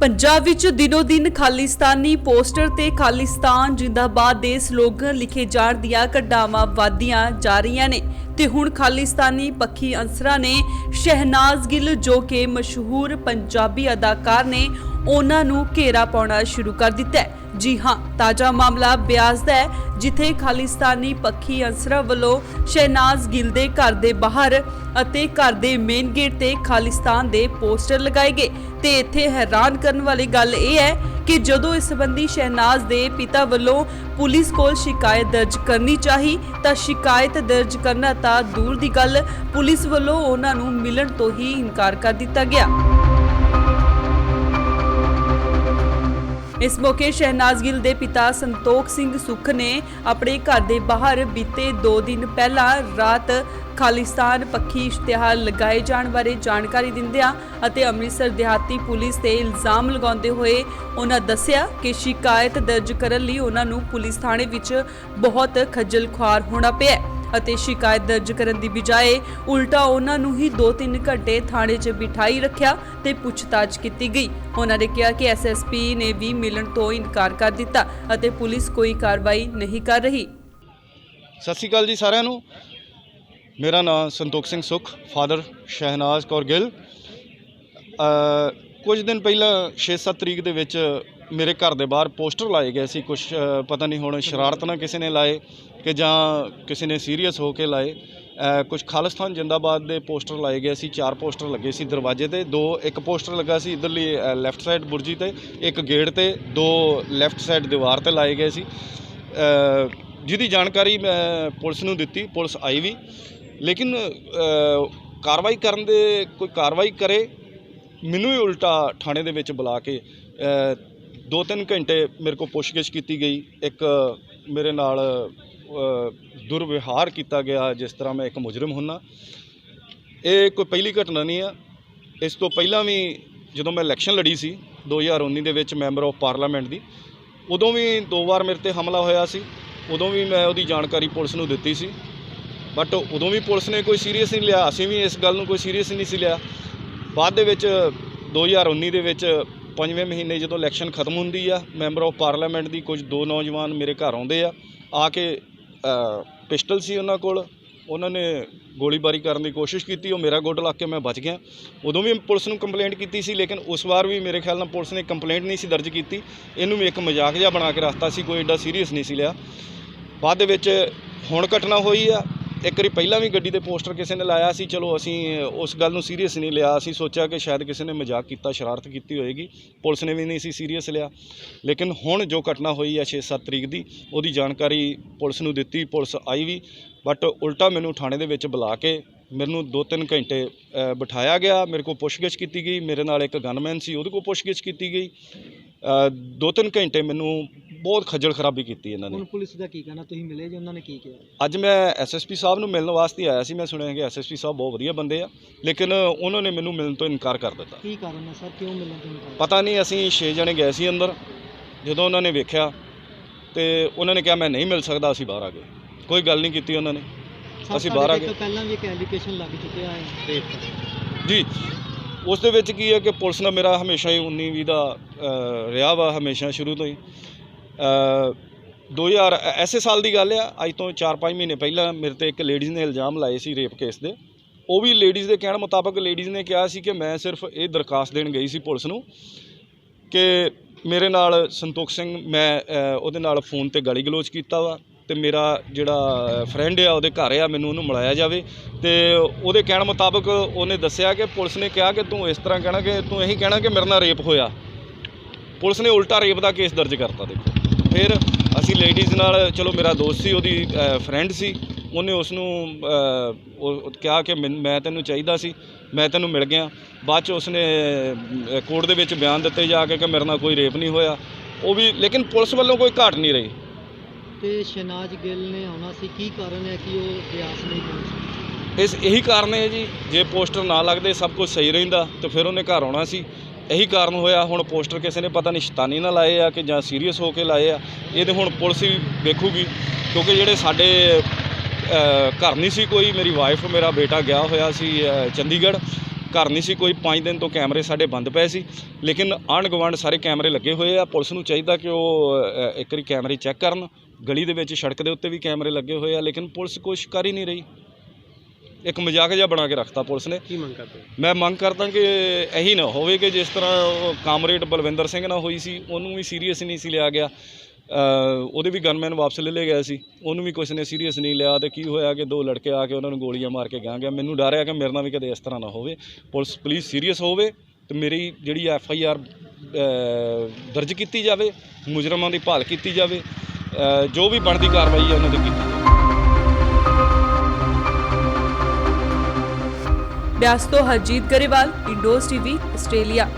पंजाब विच दिनों दिन खालिस्तानी पोस्टर ते खालिस्तान जिंदाबाद दे स्लोगन लिखे जाण दियां घटनावां वधदियां जा रहीआं ने ते हुण खालिस्तानी पक्खी अंसरां ने शहनाज गिल जो कि मशहूर पंजाबी अदाकार ने उन्हां नूं घेरा पाउणा शुरू कर दिता है। जी हाँ, ताज़ा मामला ब्यास दा है जिथे खालिस्तानी पक्खी अंसरां वल्लों शहनाज गिल दे घर दे बाहर अते घर दे मेन गेट ते खालिस्तान दे पोस्टर लगाए गए ते इत्थे हैरान करन वाली गल यह है कि जदों इस संबंधी शहनाज दे पिता वल्लों पुलिस कोल शिकायत दर्ज करनी चाही तां शिकायत दर्ज करना तां दूर दी गल पुलिस वल्लों उन्हां नूं मिलण तो ही इनकार कर दिता गया। इस मौके शहनाज गिल दे पिता संतोख सिंह सुख ने अपने घर के बाहर बीते 2 दिन पहला रात खालिस्तान पक्खी इश्तिहार लगाए जाने बारे जानकारी दिंदियां अते अमृतसर देहाती पुलिस ते इल्जाम लगाउंदे होए उन्हां दस्सिया कि शिकायत दर्ज करन लई उन्हां नूं पुलिस थाणे विच बहुत खज्जल खुआर होना पिया ਅਤੇ शिकायत दर्ज करन दी बजाए उल्टा उन्हां नूं ही 2-3 घंटे थाणे 'च बिठाई रखिया ते पुछताछ कीती गई। उन्हां ने कहा कि SSP ने भी मिलण तो इनकार कर दिता ਅਤੇ पुलिस कोई कार्रवाई नहीं कर रही। सत श्री अकाल जी सारिਆਂ ਨੂੰ। मेरा नाम संतोख सिंह सुख फादर शहनाज कौर गिल। कुछ दिन पहला 6-7 तरीक ਦੇ ਵਿੱਚ मेरे घर के बाहर पोस्टर लाए गए सी। कुछ पता नहीं हुण शरारत ना किसी ने लाए कि जां किसी ने सीरीयस होकर लाए। कुछ खालिस्तान जिंदाबाद के पोस्टर लाए गए सी। 4 पोस्टर लगे सी दरवाजे ते, 2 एक पोस्टर लगा सी इधरली लैफ्ट साइड बुरजी ते, एक गेट ते, 2 लैफ्ट साइड दीवार ते लाए गए सी। जिहदी जानकारी मैं पुलिस नूं दित्ती, पुलिस आई भी, लेकिन कार्रवाई करन दे कोई कार्रवाई करे मैनूं ही उल्टा थाणे दे विच बुला के 2-3 घंटे मेरे को पुछगिछ की गई। एक मेरे नाल दुर्व्यवहार किया गया जिस तरह मैं एक मुजरम हुन्ना। ये कोई पहली घटना नहीं है। इस तो पहला भी जो मैं इलैक्शन लड़ी सी 2019 दे विच मैंबर ऑफ पार्लीमेंट की, उदों भी 2 बार मेरे ते हमला होया सी। उदों भी मैं उहदी जानकारी पुलिस नूं दित्ती सी, बट उदों भी पुलिस ने कोई सीरीयस नहीं लिया। असीं भी इस गल नूं कोई सीरीयस नहीं सी लिया। बाद दे विच 2019 दे विच 5वें महीने जो इलैक्शन खत्म होंदी आ, मैंबर ऑफ पार्लीमेंट की कुछ 2 नौजवान मेरे घर आउंदे आ, आके पिस्टल सी उन्हां कोल, उन्होंने गोलीबारी करने की कोशिश की। वो मेरा गुट लग के मैं बच गया। उदों भी पुलिस नूं कंप्लेंट की सी, लेकिन उस बार भी मेरे ख्याल नाल पुलिस ने कंप्लेंट नहीं सी दर्ज की। इनू भी एक मजाक जिहा बना के रखता सी, कोई एडा सीरीयस नहीं सी लिया। बाद दे विच हुण घटना होई आ। एक बारी पहला भी गड्डी दे पोस्टर किसी ने लाया सी, चलो असी उस गल नूं सीरीयस नहीं लिया। असी सोचा कि शायद किसी ने मजाक किया, शरारत की होएगी, पुलिस ने भी नहीं सी सीरीयस लिया। लेकिन हुण जो घटना हुई है 6-7 तरीक की, उहदी जानकारी पुलिस नूं दित्ती, पुलिस आई भी, बट उल्टा मैनूं थाणे दे विच बुला के मैनूं 2-3 घंटे बिठाया गया। मेरे को पुछगिछ की गई। मेरे नाल एक गनमैन सी, उहदे कोल पुछगिछ की गई। 2-3 घंटे मैनूं बहुत खज्जल खराबी की इन्होंने। ਹੁਣ ਪੁਲਿਸ ਦਾ ਕੀ ਕਹਿਣਾ, ਤੁਸੀਂ ਮਿਲੇ ਜੀ, ਉਹਨਾਂ ਨੇ ਕੀ ਕਿਹਾ? ਅੱਜ मैं SSP साहब ਨੂੰ ਮਿਲਣ ਵਾਸਤੇ ਆਇਆ ਸੀ। मैं ਸੁਣਿਆ कि SSP ਸਾਹਿਬ ਬਹੁਤ ਵਧੀਆ ਬੰਦੇ ਆ, ਲੇਕਿਨ ਉਹਨਾਂ ਨੇ ਮੈਨੂੰ ਮਿਲਣ ਤੋਂ ਇਨਕਾਰ ਕਰ ਦਿੱਤਾ। ਕੀ ਕਾਰਨ ਹੈ ਸਰ, ਕਿਉਂ ਮਿਲਣ ਤੋਂ ਇਨਕਾਰ? ਪਤਾ ਨਹੀਂ। ਅਸੀਂ 6 ਜਣੇ ਗਏ ਸੀ ਅੰਦਰ। ਜਦੋਂ ਉਹਨਾਂ ਨੇ ਵੇਖਿਆ ਤੇ ਉਹਨਾਂ ਨੇ ਕਿਹਾ ਮੈਂ ਨਹੀਂ ਮਿਲ ਸਕਦਾ, ਅਸੀਂ ਬਾਹਰ ਆ ਗਏ। ਕੋਈ ਗੱਲ ਨਹੀਂ ਕੀਤੀ ਉਹਨਾਂ ਨੇ, ਅਸੀਂ ਬਾਹਰ ਆ ਗਏ। ਪਹਿਲਾਂ ਵੀ ਇੱਕ ਐਲੀਗੇਸ਼ਨ ਲੱਗ ਚੁੱਕਿਆ ਹੈ ਰੇਪ ਦਾ ਜੀ। ਉਸ ਦੇ ਵਿੱਚ ਕੀ ਹੈ ਕਿ ਪੁਲਿਸ ਨਾਲ ਮੇਰਾ ਹਮੇਸ਼ਾ ਹੀ 19-20 ਦਾ ਰਿਹਾ ਵਾ, ਹਮੇਸ਼ਾ ਸ਼ੁਰੂ ਤੋਂ ਹੀ। 2000 ਐਸੇ ਸਾਲ ਦੀ ਗੱਲ ਆ, ਅੱਜ ਤੋਂ 4-5 ਮਹੀਨੇ ਪਹਿਲਾਂ ਮੇਰੇ ਤੇ ਇੱਕ ਲੇਡੀਜ਼ ਨੇ ਇਲਜ਼ਾਮ ਲਾਏ ਸੀ ਰੇਪ ਕੇਸ ਦੇ। ਉਹ ਵੀ ਲੇਡੀਜ਼ ਦੇ ਕਹਿਣ ਮੁਤਾਬਕ ਲੇਡੀਜ਼ ਨੇ ਕਿਹਾ ਸੀ ਕਿ ਮੈਂ ਸਿਰਫ ਇਹ ਦਰਖਾਸਤ ਦੇਣ ਗਈ ਸੀ ਪੁਲਿਸ ਨੂੰ ਕਿ ਮੇਰੇ ਨਾਲ ਸੰਤੋਖ ਸਿੰਘ, ਮੈਂ ਉਹਦੇ ਨਾਲ ਫੋਨ ਤੇ ਗਾਲੀ ਗਲੋਚ ਕੀਤਾ ਵਾ ਤੇ ਮੇਰਾ ਜਿਹੜਾ ਫਰੈਂਡ ਆ ਉਹਦੇ ਘਰ ਆ, ਮੈਨੂੰ ਉਹਨੂੰ ਮਿਲਾਇਆ ਜਾਵੇ। ਤੇ ਉਹਦੇ ਕਹਿਣ ਮੁਤਾਬਕ ਉਹਨੇ ਦੱਸਿਆ ਕਿ ਪੁਲਿਸ ਨੇ ਕਿਹਾ ਕਿ ਤੂੰ ਇਸ ਤਰ੍ਹਾਂ ਕਹਿਣਾ, ਕਿ ਤੂੰ ਇਹੀ ਕਹਿਣਾ ਕਿ ਮੇਰੇ ਨਾਲ ਰੇਪ ਹੋਇਆ। ਪੁਲਿਸ ਨੇ ਉਲਟਾ ਰੇਪ ਦਾ ਕੇਸ ਦਰਜ ਕਰਤਾ। ਦੇਖੋ, ਫਿਰ ਅਸੀਂ ਲੇਡੀਜ਼ ਨਾਲ, ਚਲੋ ਮੇਰਾ ਦੋਸਤ ਸੀ, ਉਹਦੀ ਫਰੈਂਡ ਸੀ, ਉਹਨੇ ਉਸ ਨੂੰ ਕਿਹਾ ਕਿ ਮੈਂ ਤੈਨੂੰ ਚਾਹੀਦਾ ਸੀ, ਮੈਂ ਤੈਨੂੰ ਮਿਲ ਗਿਆ। ਬਾਅਦ 'ਚ ਉਸਨੇ ਕੋਰਟ ਦੇ ਵਿੱਚ ਬਿਆਨ ਦਿੱਤੇ ਜਾ ਕੇ ਕਿ ਮੇਰੇ ਨਾਲ ਕੋਈ ਰੇਪ ਨਹੀਂ ਹੋਇਆ। ਉਹ ਵੀ, ਲੇਕਿਨ ਪੁਲਿਸ ਵੱਲੋਂ ਕੋਈ ਘਾਟ ਨਹੀਂ ਰਹੀ। ਤੇ ਸ਼ਹਨਾਜ ਗਿੱਲ ਨੇ ਆਉਣਾ ਸੀ, ਕੀ ਕਾਰਨ ਹੈ ਕਿ ਉਹ ਬਿਆਸ ਨਹੀਂ ਪਹੁੰਚੀ? ਇਹੀ ਕਾਰਨ ਹੈ ਜੀ। ਜੇ ਪੋਸਟਰ ਨਾ ਲੱਗਦੇ ਸਭ ਕੁਝ ਸਹੀ ਰਹਿੰਦਾ ਤਾਂ ਫਿਰ ਉਹਨੇ ਘਰ ਆਉਣਾ ਸੀ। ਇਹੀ ਕਾਰਨ ਹੋਇਆ। ਹੁਣ ਪੋਸਟਰ ਕਿਸੇ ਨੇ ਪਤਾ ਨਹੀਂ ਸ਼ੈਤਾਨੀ ਨਾਲ ਲਾਏ ਆ ਕਿ ਜਾਂ ਸੀਰੀਅਸ ਹੋ ਕੇ ਲਾਏ ਆ, ਇਹ ਤਾਂ ਹੁਣ ਪੁਲਿਸ ਹੀ ਵੇਖੂਗੀ। ਕਿਉਂਕਿ ਜਿਹੜੇ ਸਾਡੇ ਘਰ ਨਹੀਂ ਸੀ ਕੋਈ, ਮੇਰੀ ਵਾਈਫ, ਮੇਰਾ ਬੇਟਾ ਗਿਆ ਹੋਇਆ ਸੀ ਚੰਡੀਗੜ੍ਹ, ਘਰ ਨਹੀਂ ਸੀ ਕੋਈ, 5 ਦਿਨ ਤੋਂ ਕੈਮਰੇ ਸਾਡੇ ਬੰਦ ਪਏ ਸੀ, ਲੇਕਿਨ ਆਂਢ ਗੁਆਂਢ ਸਾਰੇ ਕੈਮਰੇ ਲੱਗੇ ਹੋਏ ਆ। ਪੁਲਿਸ ਨੂੰ ਚਾਹੀਦਾ ਕਿ ਉਹ ਇੱਕ ਵਾਰੀ ਕੈਮਰੇ ਚੈੱਕ ਕਰਨ। ਗਲੀ ਦੇ ਵਿੱਚ, ਸੜਕ ਦੇ ਉੱਤੇ ਵੀ ਕੈਮਰੇ ਲੱਗੇ ਹੋਏ ਆ, ਲੇਕਿਨ ਪੁਲਿਸ ਕੁਛ ਕਰ ਹੀ ਨਹੀਂ ਰਹੀ। ਇੱਕ ਮਜ਼ਾਕ ਜਿਹਾ ਬਣਾ ਕੇ ਰੱਖਤਾ ਪੁਲਿਸ ਨੇ। ਕੀ ਮੰਗ ਕਰਦੇ? ਮੈਂ ਮੰਗ ਕਰਦਾ ਕਿ ਇਹੀ ਨਾ ਹੋਵੇ ਕਿ ਜਿਸ ਤਰ੍ਹਾਂ ਉਹ ਕਾਮਰੇਡ ਬਲਵਿੰਦਰ ਸਿੰਘ ਨਾਲ ਹੋਈ ਸੀ, ਉਹਨੂੰ ਵੀ ਸੀਰੀਅਸ ਨਹੀਂ ਸੀ ਲਿਆ ਗਿਆ। ਉਹਦੇ ਵੀ ਗਨਮੈਨ ਵਾਪਸ ਲੈ ਗਏ ਸੀ, ਉਹਨੂੰ ਵੀ ਕੁਛ ਨੇ ਸੀਰੀਅਸ ਨਹੀਂ ਲਿਆ। ਤੇ ਕੀ ਹੋਇਆ ਕਿ 2 ਲੜਕੇ ਆ ਕੇ ਉਹਨਾਂ ਨੂੰ ਗੋਲੀਆਂ ਮਾਰ ਕੇ ਗਾਂ ਗਿਆ। ਮੈਨੂੰ ਡਰ ਆ ਕਿ ਮੇਰੇ ਨਾਲ ਵੀ ਕਦੇ ਇਸ ਤਰ੍ਹਾਂ ਨਾ ਹੋਵੇ। ਪੁਲਿਸ ਪਲੀਜ਼ ਸੀਰੀਅਸ ਹੋਵੇ ਤੇ ਮੇਰੀ ਜਿਹੜੀ FIR ਦਰਜ ਕੀਤੀ ਜਾਵੇ, ਮੁਜਰਮਾਂ ਦੀ ਭਾਲ ਕੀਤੀ ਜਾਵੇ, ਜੋ ਵੀ ਬਣਦੀ ਕਾਰਵਾਈ ਹੈ ਉਹਨਾਂ ਦੀ ਕੀਤੀ ਜਾਵੇ। ਬਿਆਸ ਤੋਂ ਹਰਜੀਤ ਗਰੇਵਾਲ, ਇੰਡੋਜ਼ TV, ਆਸਟ੍ਰੇਲੀਆ।